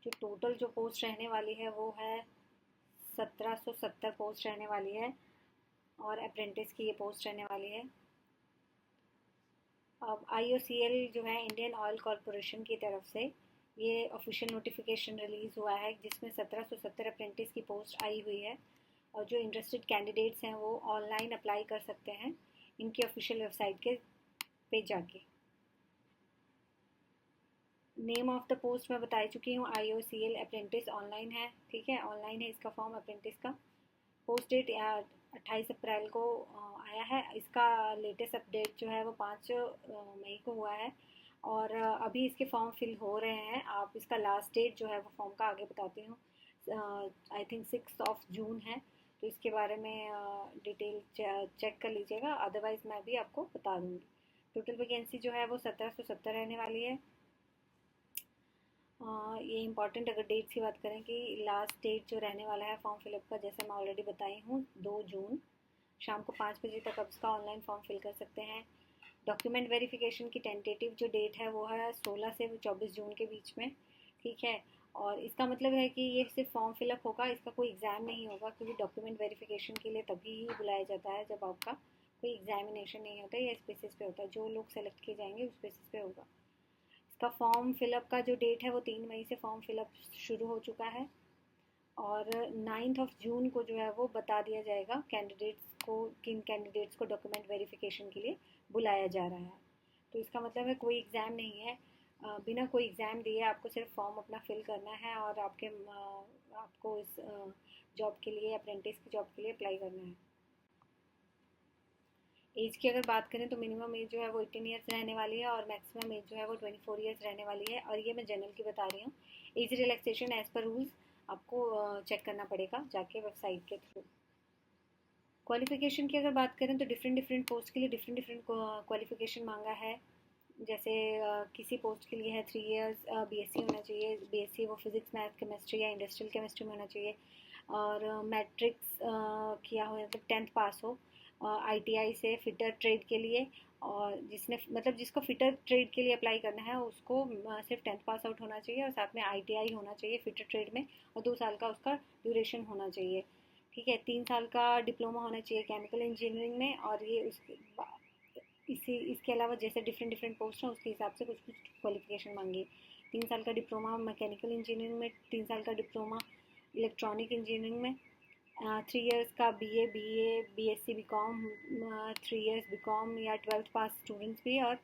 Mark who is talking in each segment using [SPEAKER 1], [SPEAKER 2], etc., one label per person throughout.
[SPEAKER 1] जो टोटल जो पोस्ट रहने वाली है वो है 1770 पोस्ट रहने वाली है, और अप्रेंटिस की ये पोस्ट रहने वाली है। अब IOCL जो है, इंडियन ऑयल कॉरपोरेशन की तरफ से ये ऑफिशियल नोटिफिकेशन रिलीज़ हुआ है जिसमें 1770 अप्रेंटिस की पोस्ट आई हुई है, और जो इंटरेस्टेड कैंडिडेट्स हैं वो ऑनलाइन अप्लाई कर सकते हैं इनकी ऑफिशियल वेबसाइट के पे जाके। नेम ऑफ द पोस्ट मैं बता चुकी हूँ, IOCL अप्रेंटिस ऑनलाइन है, ठीक है, ऑनलाइन है इसका फॉर्म अप्रेंटिस का। पोस्ट डेट 28 अप्रैल को आया है। इसका लेटेस्ट अपडेट जो है वो 5 मई को हुआ है, और अभी इसके फॉर्म फिल हो रहे हैं। आप इसका लास्ट डेट जो है वो फॉर्म का आगे बताती हूँ, आई थिंक 6 जून है, तो इसके बारे में डिटेल चेक कर लीजिएगा, अदरवाइज़ मैं भी आपको बता दूँगी। टोटल वैकेंसी जो है वो 1770 रहने वाली है। ये इंपॉर्टेंट अगर डेट्स की बात करें कि लास्ट डेट जो रहने वाला है फॉर्म फिलअप का, जैसे मैं ऑलरेडी बताई हूँ, 2 जून शाम को 5 बजे तक आप इसका ऑनलाइन फॉर्म फिल कर सकते हैं। डॉक्यूमेंट वेरिफिकेशन की टेंटेटिव जो डेट है वो है 16 से 24 जून के बीच में, ठीक है। और इसका मतलब है कि ये सिर्फ फॉर्म फिलअप होगा, इसका कोई एग्ज़ाम नहीं होगा, क्योंकि डॉक्यूमेंट वेरिफिकेशन के लिए तभी ही बुलाया जाता है जब आपका कोई एग्जामिनेशन नहीं होता, या इस बेसिस पे होता है, जो लोग सेलेक्ट किए जाएंगे उस बेसिस पे होगा। इसका फॉर्म फिलअप का जो डेट है वो 3 मई से फॉर्म फिलअप शुरू हो चुका है, और 9 जून को जो है वो बता दिया जाएगा कैंडिडेट्स को, किन कैंडिडेट्स को डॉक्यूमेंट वेरिफिकेशन के लिए बुलाया जा रहा है। तो इसका मतलब है कोई एग्ज़ाम नहीं है, बिना कोई एग्ज़ाम दिए आपको सिर्फ फॉर्म अपना फिल करना है, और आपको इस जॉब के लिए, अप्रेंटिस की जॉब के लिए अप्लाई करना है। एज की अगर बात करें तो मिनिमम एज जो है वो 18 ईयर्स रहने वाली है, और मैक्सिमम एज जो है वो 24 ईयर्स रहने वाली है, और ये मैं जनरल की बता रही हूँ। Age relaxation as per rules आपको चेक करना पड़ेगा जाके वेबसाइट के थ्रू। क्वालिफिकेशन की अगर बात करें तो डिफरेंट डिफरेंट पोस्ट के लिए डिफरेंट डिफरेंट क्वालिफिकेशन मांगा है। जैसे किसी पोस्ट के लिए है 3 इयर्स BSc होना चाहिए, BSc वो फिजिक्स मैथ केमिस्ट्री या इंडस्ट्रियल केमिस्ट्री में होना चाहिए, और मैट्रिक्स किया हो, मतलब 10th पास हो। ITI से फिटर ट्रेड के लिए, और जिसने मतलब जिसको फिटर ट्रेड के लिए अप्लाई करना है उसको सिर्फ 10th पास आउट होना चाहिए, और साथ में ITI होना चाहिए फिटर ट्रेड में, और 2 साल का उसका ड्यूरेशन होना चाहिए, ठीक है। 3 साल का डिप्लोमा होना चाहिए केमिकल इंजीनियरिंग में, और ये उसके इसके अलावा जैसे डिफरेंट डिफरेंट पोस्ट हैं उसके हिसाब से कुछ कुछ क्वालिफिकेशन मांगी। 3 साल का डिप्लोमा मैकेनिकल इंजीनियरिंग में, 3 साल का डिप्लोमा इलेक्ट्रॉनिक इंजीनियरिंग में, 3 इयर्स का BA BSc BCom, 3 years BCom या 12th पास स्टूडेंट्स भी, और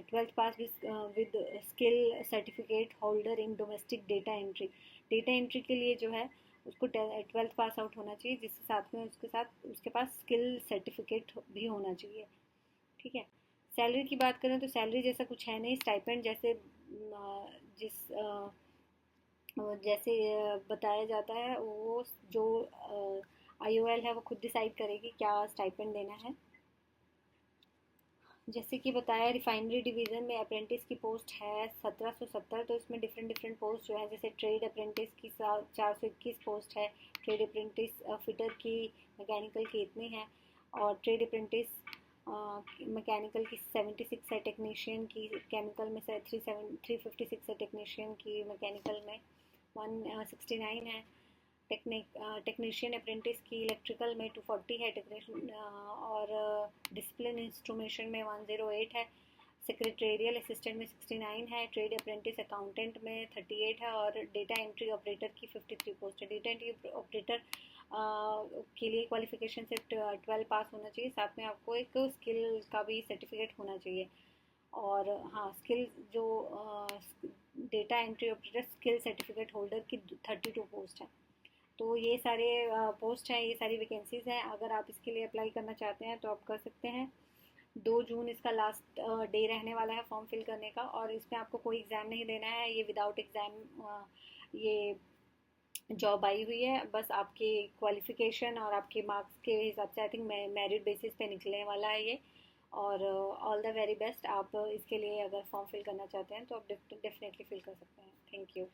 [SPEAKER 1] 12th pass with skill certificate holder in domestic data entry. Data entry के लिए जो है उसको 12th पास आउट होना चाहिए, जिसके साथ में उसके पास स्किल सर्टिफिकेट भी होना चाहिए, ठीक है। सैलरी की बात करें तो सैलरी जैसा कुछ है नहीं, स्टाइपेंड जैसे जिस जैसे बताया जाता है, वो जो IOL है वो खुद डिसाइड करेगी क्या स्टाइपेंड देना है। जैसे कि बताया, रिफाइनरी डिवीज़न में अप्रेंटिस की पोस्ट है 1770, तो इसमें डिफरेंट डिफरेंट पोस्ट जो है, जैसे ट्रेड अप्रेंटिस की 421 पोस्ट है, ट्रेड अप्रेंटिस फिटर की, मैकेनिकल की इतनी है, और ट्रेड अप्रेंटिस मैकेनिकल की 76 है, टेक्नीशियन की केमिकल में से 356 है, टेक्नीशियन की मैकेनिकल में 169 है, टेक्नीशियन अप्रेंटिस की इलेक्ट्रिकल में 240 है, टेक्नीशियन और डिसिप्लिन इंस्ट्रूमेशन में 108 है, सेक्रेटेरियल असिस्टेंट में 69 है, ट्रेड अप्रेंटिस अकाउंटेंट में 38 है, और डेटा एंट्री ऑपरेटर की 53 पोस्ट है। डेटा एंट्री ऑपरेटर के लिए क्वालिफिकेशन से 12 पास होना चाहिए, साथ में आपको एक स्किल का भी सर्टिफिकेट होना चाहिए। और हाँ, स्किल जो data entry operator skill certificate holder की 32 पोस्ट है। तो ये सारे पोस्ट हैं, ये सारी वैकेंसीज़ हैं। अगर आप इसके लिए अप्लाई करना चाहते हैं तो आप कर सकते हैं। 2 जून इसका लास्ट डे रहने वाला है फॉर्म फिल करने का, और इसमें आपको कोई एग्ज़ाम नहीं देना है, ये विदाउट एग्ज़ाम ये जॉब आई हुई है। बस आपकी क्वालिफ़िकेशन और आपके मार्क्स के हिसाब से आई थिंक मेरिट बेसिस पे निकलने वाला है ये। और ऑल द वेरी बेस्ट। आप इसके लिए अगर फॉर्म फिल करना चाहते हैं तो आप डेफिनेटली फिल कर सकते हैं। Thank you.